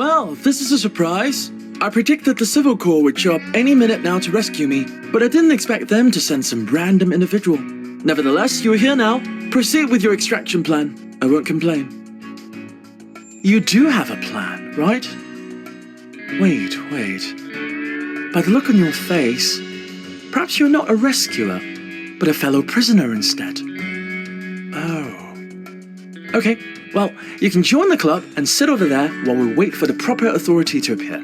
Well, this is a surprise. I predicted the Civil Corps would show up any minute now to rescue me, but I didn't expect them to send some random individual. Nevertheless, you're here now. Proceed with your extraction plan. I won't complain. You do have a plan, right? Wait. By the look on your face, perhaps you're not a rescuer, but a fellow prisoner instead. Oh. Okay, well, you can join the club and sit over there while we wait for the proper authority to appear.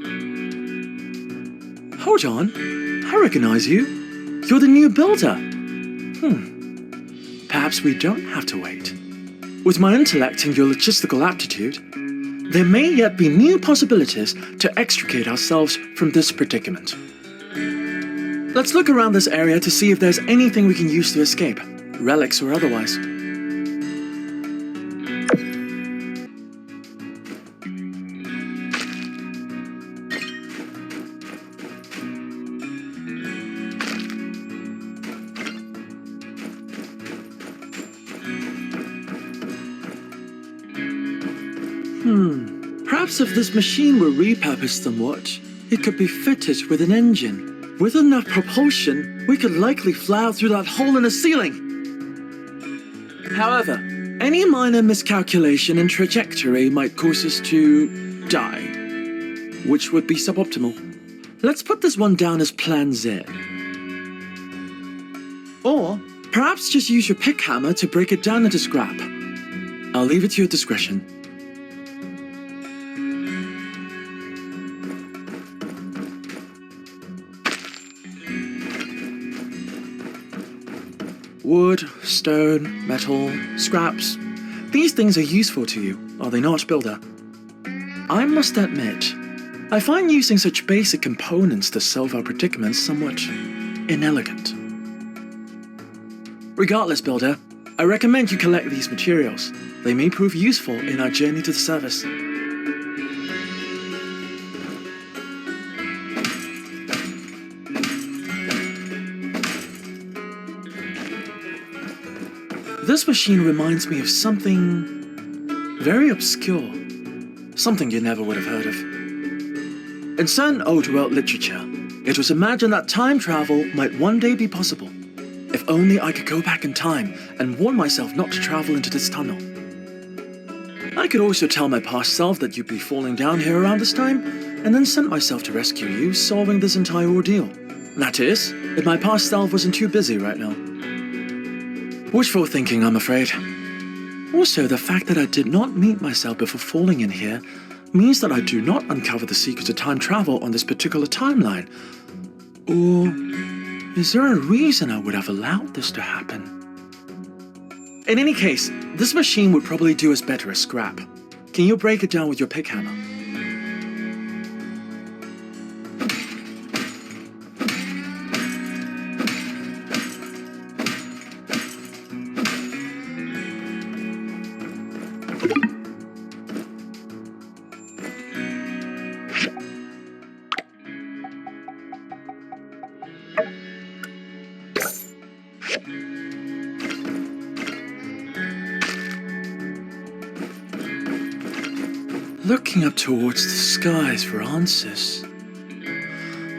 Hold on, I recognize you. You're the new builder. Perhaps we don't have to wait. With my intellect and your logistical aptitude, there may yet be new possibilities to extricate ourselves from this predicament. Let's look around this area to see if there's anything we can use to escape, relics or otherwise. Perhaps if this machine were repurposed somewhat, it could be fitted with an engine. With enough propulsion, we could likely fly out through that hole in the ceiling. However, any minor miscalculation in trajectory might cause us to die, which would be suboptimal. Let's put this one down as Plan Z. Or perhaps just use your pick hammer to break it down into scrap. I'll leave it to your discretion. Wood, stone, metal, scraps. These things are useful to you, are they not, Builder? I must admit, I find using such basic components to solve our predicaments somewhat inelegant. Regardless, Builder, I recommend you collect these materials. They may prove useful in our journey to the surface. This machine reminds me of something very obscure, something you never would have heard of. In certain old world literature, it was imagined that time travel might one day be possible, if only I could go back in time and warn myself not to travel into this tunnel. I could also tell my past self that you'd be falling down here around this time, and then sent myself to rescue you, solving this entire ordeal. That is, if my past self wasn't too busy right now. Wishful thinking, I'm afraid. Also, the fact that I did not meet myself before falling in here means that I do not uncover the secrets of time travel on this particular timeline. Or is there a reason I would have allowed this to happen? In any case, this machine would probably do us better as scrap. Can you break it down with your pick hammer? Looking up towards the skies for answers.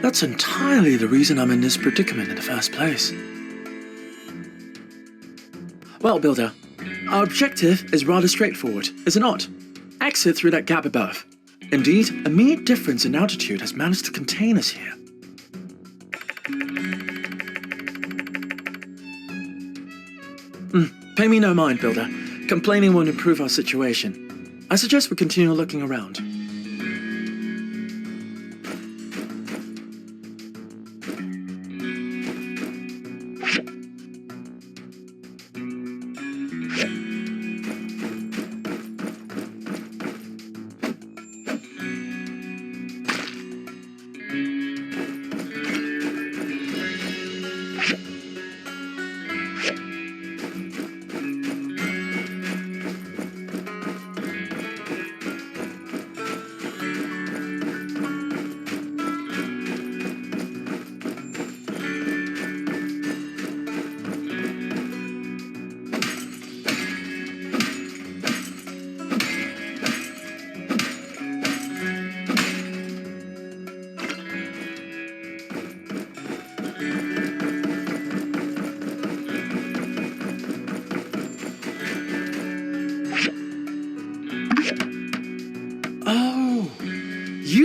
That's entirely the reason I'm in this predicament in the first place. Well, Builder, our objective is rather straightforward, is it not? Exit through that gap above. Indeed, a mere difference in altitude has managed to contain us here. Pay me no mind, Builder. Complaining won't improve our situation. I suggest we continue looking around.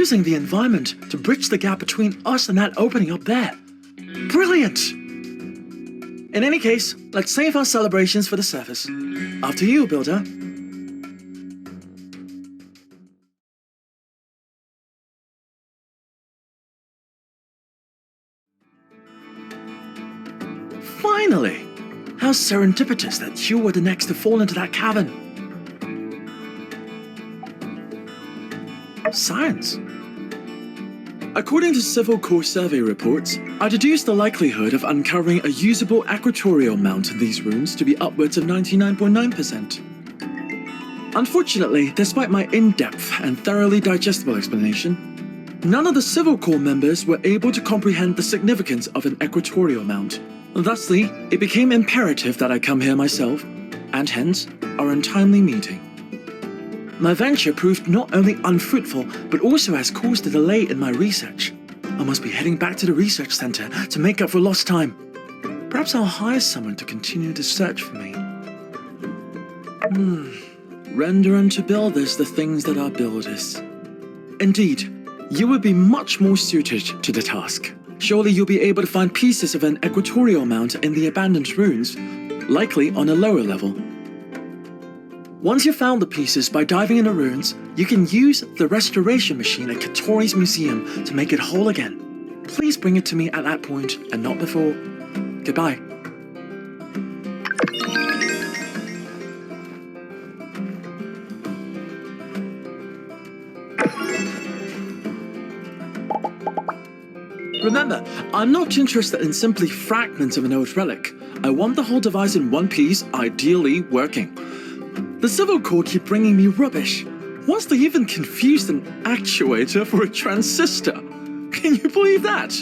using the environment to bridge the gap between us and that opening up there. Brilliant! In any case, let's save our celebrations for the surface. After you, Builder. Finally! How serendipitous that you were the next to fall into that cavern. Science. According to Civil Corps survey reports, I deduced the likelihood of uncovering a usable equatorial mount in these ruins to be upwards of 99.9%. Unfortunately, despite my in-depth and thoroughly digestible explanation, none of the Civil Corps members were able to comprehend the significance of an equatorial mount. Thusly, it became imperative that I come here myself, and hence, our untimely meeting. My venture proved not only unfruitful, but also has caused a delay in my research. I must be heading back to the research center to make up for lost time. Perhaps I'll hire someone to continue the search for me. Render unto builders the things that are builders. Indeed, you would be much more suited to the task. Surely you'll be able to find pieces of an equatorial mount in the abandoned ruins, likely on a lower level. Once you've found the pieces by diving in the ruins, you can use the restoration machine at Katori's museum to make it whole again. Please bring it to me at that point and not before. Goodbye. Remember, I'm not interested in simply fragments of an old relic. I want the whole device in one piece, ideally working. The Civil Corps keep bringing me rubbish. Once they even confused an actuator for a transistor. Can you believe that?